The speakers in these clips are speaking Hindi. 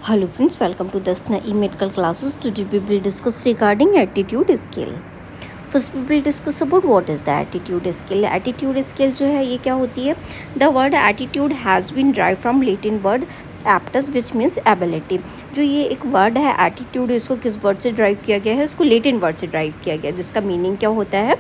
Hello friends, welcome to Dasna E-Medical classes. Today we will discuss regarding attitude skill. First we will discuss about what is the attitude skill. Attitude skill जो है ये क्या होती है? The word attitude has been derived from Latin word aptus which means ability. जो ये एक वर्ड है एटीट्यूड, इसको किस वर्ड से ड्राइव किया गया है? इसको लेटिन वर्ड से ड्राइव किया गया है जिसका मीनिंग क्या होता है?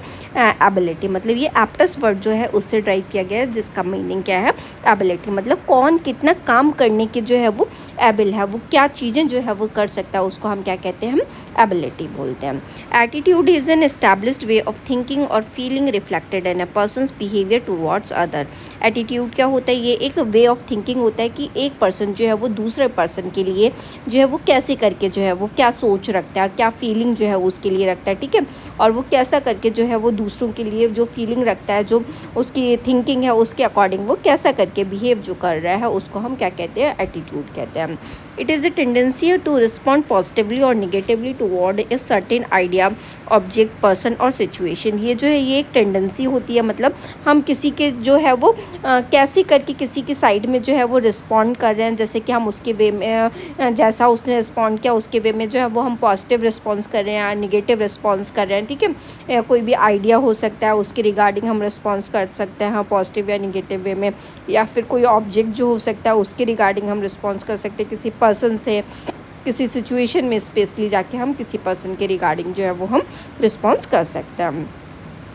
एबिलिटी। मतलब ये एप्टस वर्ड जो है उससे ड्राइव किया गया है जिसका मीनिंग क्या है? एबिलिटी। मतलब कौन कितना काम करने के जो है वो एबिल है, वो क्या चीज़ें जो है वो कर सकता है, उसको हम क्या कहते हैं? हम एबिलिटी बोलते हैं। Attitude is an established way of thinking और feeling reflected in a person's behaviour towards other. Attitude क्या होता है? ये एक वे ऑफ थिंकिंग होता है कि एक पर्सन जो है वो दूसरे पर्सन के लिए जो है वो कैसे करके जो है वो क्या सोच रखता है, क्या फीलिंग जो है उसके लिए रखता है, ठीक है। और वो कैसा करके जो है वो दूसरों के लिए जो फीलिंग रखता है, जो उसकी थिंकिंग है उसके अकॉर्डिंग वो कैसा करके बिहेव जो कर रहा है, उसको हम क्या कहते हैं? एटीट्यूड कहते हैं। It is a tendency to respond positively और negatively toward a certain idea, object, person और सिचुएशन। ये जो है ये एक टेंडेंसी होती है। मतलब हम किसी के जो है वो कैसे करके किसी की साइड में जो है वो रिस्पॉन्ड कर रहे हैं, जैसे कि हम उसके वे में जैसा उसने रिस्पॉन्ड किया उसके वे में जो है वो हम पॉजिटिव रिस्पॉन्स कर रहे हैं, निगेटिव रिस्पॉन्स कर रहे हैं, ठीक है। कोई भी आइडिया हो सकता है उसके रिगार्डिंग हम रिस्पॉन्स कर सकते हैं पॉजिटिव या निगेटिव वे में, या फिर कोई ऑब्जेक्ट जो हो सकता है उसके रिगार्डिंग हम रिस्पॉन्स कर सकते हैं, किसी पर्सन से, किसी सिचुएशन में स्पेशली जाके हम किसी पर्सन के रिगार्डिंग जो है वो हम रिस्पॉन्स कर सकते हैं।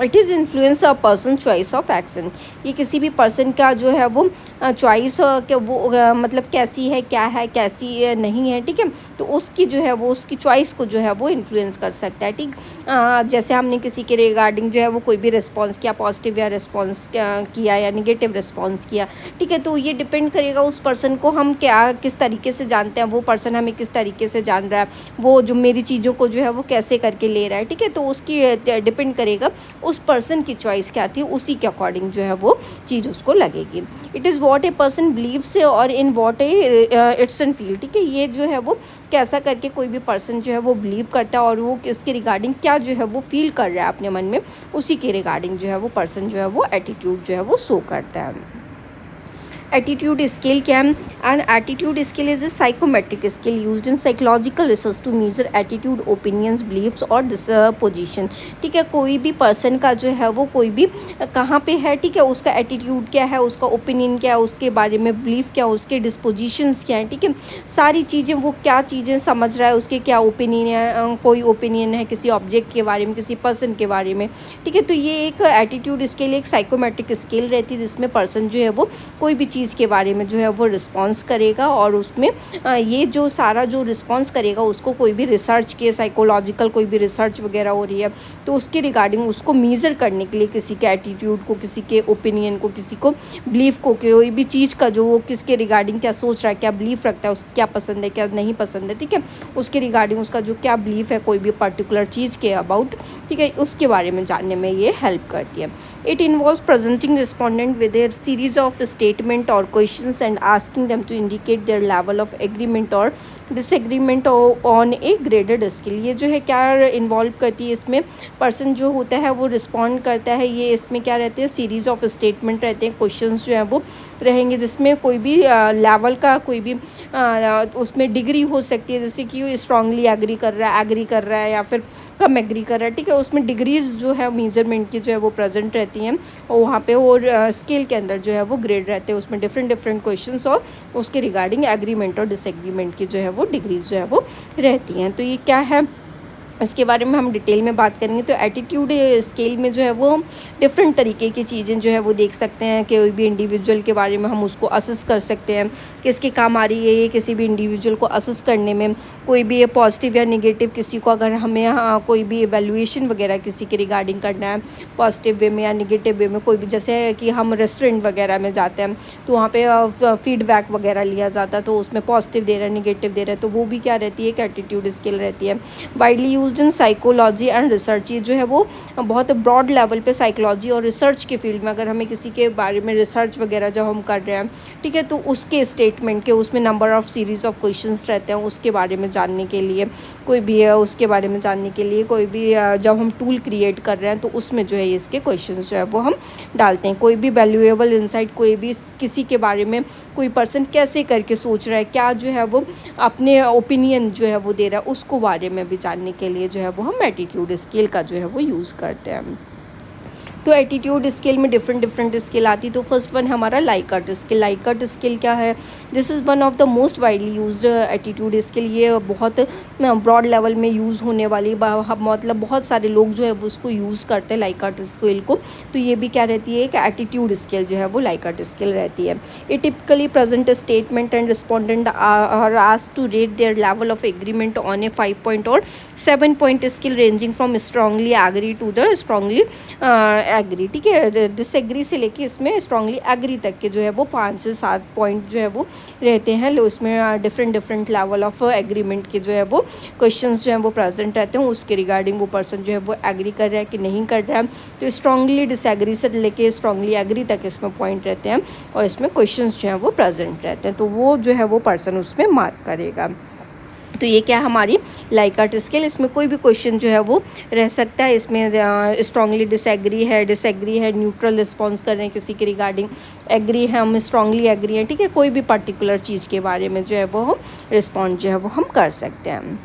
It is influence a person choice of action. ये किसी भी पर्सन का जो है वो चॉइस के वो मतलब कैसी है, क्या है, कैसी नहीं है, ठीक है। तो उसकी जो है वो उसकी चॉइस को जो है वो इन्फ्लुएंस कर सकता है, ठीक। जैसे हमने किसी के रिगार्डिंग जो है वो कोई भी रिस्पॉन्स किया, पॉजिटिव या रिस्पॉन्स किया या निगेटिव रिस्पॉन्स किया, ठीक है। तो ये डिपेंड करेगा उस पर्सन को हम क्या किस तरीके से जानते हैं, वो पर्सन हमें किस तरीके से जान रहा है, वो जो मेरी चीज़ों को जो है वो कैसे करके ले रहा है, ठीक है। तो उसकी डिपेंड करेगा उस पर्सन की चॉइस क्या थी, उसी के अकॉर्डिंग जो है वो चीज़ उसको लगेगी। It is what a person believes और in what a it's an feel, ठीक है। ये जो है वो कैसा करके कोई भी पर्सन जो है वो बिलीव करता है और वो इसके रिगार्डिंग क्या जो है वो फील कर रहा है अपने मन में, उसी के रिगार्डिंग जो है वो पर्सन जो है वो एटीट्यूड जो है वो शो करता है। एटीट्यूड स्केल क्या है? And attitude scale is a psychometric scale used in psychological research to measure attitude, opinions, beliefs और डिस्पोजिशन, ठीक है। कोई भी पर्सन का जो है वो कोई भी कहाँ पे है, ठीक है, उसका एटीट्यूड क्या है, उसका ओपिनियन क्या है, उसके बारे में बिलीव क्या है, उसके डिस्पोजिशंस क्या है, ठीक है। सारी चीज़ें वो क्या चीज़ें समझ रहा है, उसके क्या ओपिनियन है, कोई ओपिनियन है किसी ऑब्जेक्ट के बारे में, किसी पर्सन के बारे में, ठीक है। तो ये एक एटीट्यूड स्केल एक साइकोमेट्रिक स्केल रहती है जिसमें पर्सन जो है वो कोई भी चीज़ के बारे में जो है वो रिस्पॉन्स करेगा और उसमें ये जो सारा जो रिस्पॉन्स करेगा उसको कोई भी रिसर्च के साइकोलॉजिकल कोई भी रिसर्च वगैरह हो रही है तो उसके रिगार्डिंग उसको मेज़र करने के लिए किसी के एटीट्यूड को, किसी के ओपिनियन को, किसी को बिलीफ को, कोई भी चीज़ का जो वो किसके रिगार्डिंग क्या सोच रहा है, क्या बिलीफ रखता है, उसको क्या पसंद है, क्या नहीं पसंद है, ठीक है। उसके रिगार्डिंग उसका जो क्या बिलीफ है कोई भी पर्टिकुलर चीज़ के अबाउट, ठीक है, उसके बारे में जानने में ये हेल्प करती है। It involves presenting respondent with A series of statement or questions and asking them to indicate their level of agreement or disagreement on a graded scale। ये जो है क्या इन्वॉल्व करती है, इसमें पर्सन जो होता है वो रिस्पॉन्ड करता है। ये इसमें क्या रहते हैं, सीरीज ऑफ स्टेटमेंट रहते हैं, क्वेश्चंस जो है वो रहेंगे जिसमें कोई भी लेवल का कोई भी उसमें डिग्री हो सकती है, जैसे कि स्ट्रांगली एग्री कर रहा है या फिर कम एग्री कर रहा है, ठीक है। उसमें डिग्रीज जो है मेजरमेंट की जो है वो प्रेजेंट रहती हैं और वहाँ पे और स्केल के अंदर जो है वो ग्रेड रहते हैं, उसमें डिफरेंट क्वेश्चंस और उसके रिगार्डिंग एग्रीमेंट और डिसएग्रीमेंट की जो है वो डिग्रीज जो है वो रहती हैं। तो ये क्या है, इसके बारे में हम डिटेल में बात करेंगे। तो एटीट्यूड स्केल में जो है वो डिफरेंट तरीके की चीज़ें जो है वो देख सकते हैं कि कोई भी इंडिविजुअल के बारे में हम उसको असेस कर सकते हैं, किसके काम आ रही है ये किसी भी इंडिविजुअल को असेस करने में। कोई भी ये पॉजिटिव या नेगेटिव किसी को अगर हमें कोई भी एवेल्युएशन वगैरह किसी के रिगार्डिंग करना है पॉजिटिव वे में या निगेटिव वे में, कोई भी जैसे कि हम रेस्टोरेंट वगैरह में जाते हैं तो वहाँ पे फीडबैक वगैरह लिया जाता है, तो उसमें पॉजिटिव दे रहा है, निगेटिव दे रहा है, तो वो भी क्या रहती है, एक एटीट्यूड स्केल रहती है। Widely use used in psychology and research. ये जो है वो बहुत ब्रॉड लेवल पे साइकोलॉजी और रिसर्च के फील्ड में, अगर हमें किसी के बारे में रिसर्च वगैरह जब हम कर रहे हैं, ठीक है, तो उसके स्टेटमेंट के उसमें number of series of questions रहते हैं, उसके बारे में जानने के लिए कोई भी है, उसके बारे में जानने के लिए कोई भी जब हम टूल क्रिएट कर रहे हैं तो उसमें जो है इसके क्वेश्चंस जो है वो हम डालते हैं। कोई भी वैल्यूएबल इंसाइट, कोई भी किसी के बारे में कोई पर्सन कैसे करके सोच रहा है, क्या जो है वो अपने ओपिनियन जो है वो दे रहा है, उसको बारे में भी जानने के लिए जो है वो हम एटीट्यूड स्केल का जो है वो यूज़ करते हैं। तो एटीट्यूड स्केल में डिफरेंट स्केल आती। तो फर्स्ट वन हमारा लाइकर्ट स्केल। लाइकर्ट स्केल क्या है? This is one of the most widely used attitude scale. ये बहुत ब्रॉड लेवल में यूज़ होने वाली, मतलब बहुत सारे लोग जो है वो उसको यूज़ करते हैं लाइकर्ट स्केल को। तो ये भी क्या रहती है, एक एटीट्यूड स्केल जो है वो लाइकर्ट स्केल रहती है। ये typically present statement and respondent are asked to rate their level of agreement on a 5 point और 7 point scale ranging from strongly agree to the strongly agree. ठीक है, डिसएग्री से लेके इसमें स्ट्रांगली एग्री तक के जो है वो 5 से 7 पॉइंट जो है वो रहते हैं। लो इसमें डिफरेंट लेवल ऑफ एग्रीमेंट के जो है वो क्वेश्चंस जो है वो प्रेजेंट रहते हैं, उसके रिगार्डिंग वो पर्सन जो है वो एग्री कर रहा है कि नहीं कर रहा है। तो स्ट्रांगली डिसएग्री से लेके स्ट्रांगली एग्री तक इसमें पॉइंट रहते हैं और इसमें क्वेश्चंस जो है वो प्रेजेंट रहते हैं, तो वो जो है वो पर्सन उसमें मार्क करेगा। तो ये क्या हमारी लाइकर्ट स्केल। इसमें कोई भी क्वेश्चन जो है वो रह सकता है। इसमें स्ट्रांगली डिसएग्री है, न्यूट्रल रिस्पॉन्स कर रहे हैं किसी के रिगार्डिंग, एग्री है, हम स्ट्रांगली एग्री हैं, ठीक है, कोई भी पर्टिकुलर चीज़ के बारे में जो है वो हम रिस्पॉन्स जो है वो हम कर सकते हैं।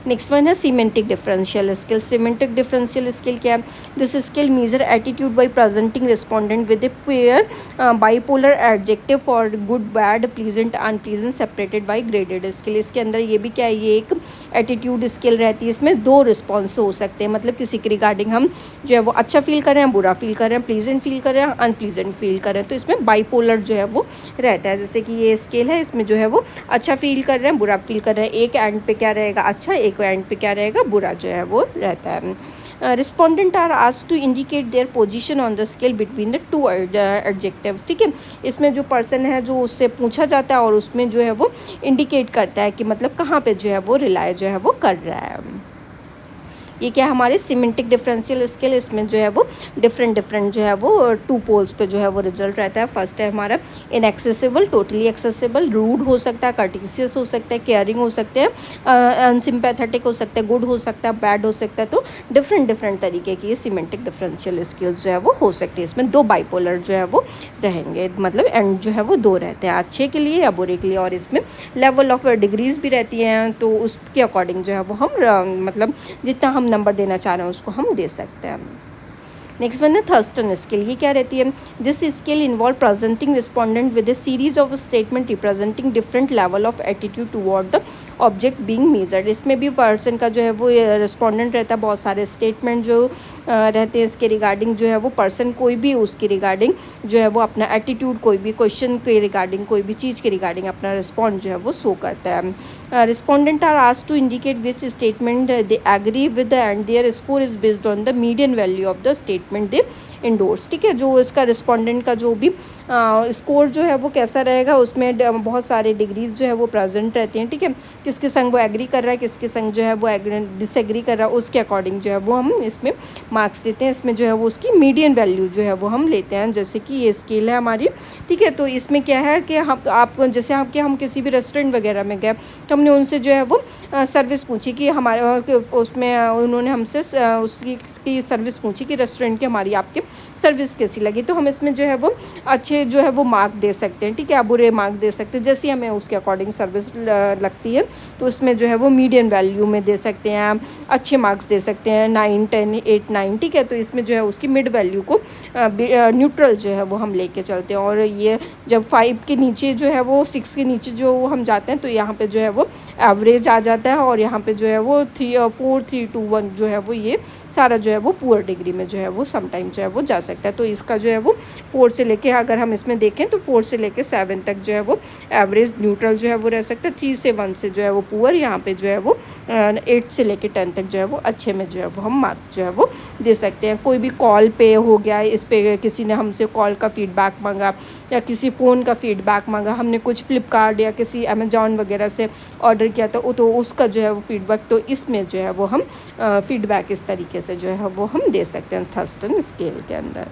नेक्स्ट वन है semantic differential scale. Semantic differential scale क्या है? This scale measure attitude by presenting respondent with a pair bipolar adjective for good, bad, pleasant, unpleasant separated by graded scale. इसके अंदर ये भी क्या है, ये एक एटीट्यूड स्किल रहती है। इसमें 2 रिस्पॉन्स हो सकते हैं, मतलब किसी के रिगार्डिंग हम जो है वो अच्छा फील कर रहे हैं, बुरा फील कर रहे हैं, प्लीजेंट फील कर रहे हैं, अनप्लीजेंट फील कर रहे हैं। तो इसमें बाइपोलर जो है वो रहता है। जैसे कि ये स्केल है, इसमें जो है वो अच्छा फील कर रहे हैं, बुरा फील कर रहे हैं, एक एंड पे क्या रहेगा अच्छा, एक एंड पे क्या रहेगा बुरा जो है वो रहता है। Respondent are asked to indicate their position on the scale between the 2 adjective. ठीक है, इसमें जो पर्सन है जो उससे पूछा जाता है और उसमें जो है वो इंडिकेट करता है कि मतलब कहाँ पे जो है वो रिलाय जो है वो कर रहा है। ये क्या है हमारे सीमेंटिक डिफरेंशियल स्केल। इसमें जो है वो डिफरेंट जो है वो 2 पोल्स पे जो है वो रिजल्ट रहता है। फर्स्ट है हमारा इनएक्सेसिबल, टोटली एक्सेसिबल, रूड हो सकता है, कर्टिशियस हो सकता है, केयरिंग हो सकते हैं, अनसिम्पैथेटिक हो सकता है, गुड हो सकता है, बैड हो सकता है। तो डिफरेंट तरीके की ये सीमेंटिक डिफरेंशियल स्केल्स जो है वो हो सकती है। इसमें 2 बाइपोलर जो है वो रहेंगे, मतलब एंड जो है वो 2 रहते हैं, अच्छे के लिए या बुरे के लिए, और इसमें लेवल ऑफ डिग्रीज भी रहती हैं, तो उसके अकॉर्डिंग जो है वो हम मतलब जितना हम नंबर देना चाह रहे हैं उसको हम दे सकते हैं। नेक्स्ट वन है थर्स्टन स्केल। ये क्या रहती है? This scale involve presenting respondent with A series of statement representing different level of attitude toward the object being measured. इसमें भी पर्सन का जो है वो रिस्पोंडेंट रहता है, बहुत सारे स्टेटमेंट जो रहते हैं इसके रिगार्डिंग जो है वो पर्सन कोई भी उसके रिगार्डिंग जो है वो अपना एटीट्यूड, कोई भी क्वेश्चन के रिगार्डिंग, कोई भी चीज़ के रिगार्डिंग अपना रिस्पॉन्ड जो है वो शो करता है। Respondent are asked to indicate which statement they agree with and their score is based on the median value of the statement they endorse. ठीक है, जो इसका रिस्पोंडेंट का जो भी स्कोर जो है वो कैसा रहेगा, उसमें बहुत सारे डिग्रीज जो है वो प्रेजेंट रहती हैं। ठीक है, किसके संग वो एग्री कर रहा है, किसके संग जो है वो डिसएग्री कर रहा है, उसके अकॉर्डिंग जो है वो हम इसमें मार्क्स देते हैं। इसमें जो है वो उसकी मीडियन वैल्यू जो है वो हम लेते हैं, जैसे कि ये स्केल है हमारी। ठीक है, तो इसमें क्या है कि आप जैसे हम किसी भी रेस्टोरेंट वगैरह में गए तो हमने उनसे जो है वो सर्विस पूछी कि हमारे उसमें उन्होंने हमसे उसकी सर्विस पूछी कि रेस्टोरेंट की हमारी आपके सर्विस कैसी लगी, तो हम इसमें जो है वो अच्छे जो है वो मार्क दे सकते हैं। ठीक है, बुरे मार्क दे सकते हैं, जैसे हमें उसके अकॉर्डिंग सर्विस लगती है तो उसमें जो है वो मीडियन वैल्यू में दे सकते हैं, अच्छे मार्क्स दे सकते हैं, 9, 10, 8, 9। ठीक है, तो इसमें जो है उसकी मिड वैल्यू को न्यूट्रल जो है वो हम लेके चलते हैं। और ये जब 5 के नीचे जो है वो 6 के नीचे जो हम जाते हैं तो यहाँ पे जो है वो एवरेज आ जाता है, और यहाँ पे जो है वो 4, 3, 2, 1 जो है वो ये सारा जो है वो पुअर डिग्री में जो है वो समटाइम जो है वो जा सकता है। तो इसका जो है वो 4 से लेके, अगर हम इसमें देखें तो 4 से लेके 7 तक जो है वो एवरेज न्यूट्रल जो है वो रह सकता है। 3 से 1 से जो है वो पुअर, यहाँ पे जो है वो 8 से लेके 10 तक जो है वो अच्छे में जो है वो हम मार्क जो है वो दे सकते हैं। कोई भी कॉल पे हो गया, इस पे किसी ने हमसे कॉल का फीडबैक मांगा या किसी फ़ोन का फीडबैक मांगा, हमने कुछ फ्लिपकार्ट या किसी अमेजॉन वगैरह से ऑर्डर किया तो उसका जो है वो फीडबैक, तो इसमें जो है वो हम फीडबैक इस तरीके से जो है वो हम दे सकते हैं थर्स्टन स्केल के अंदर।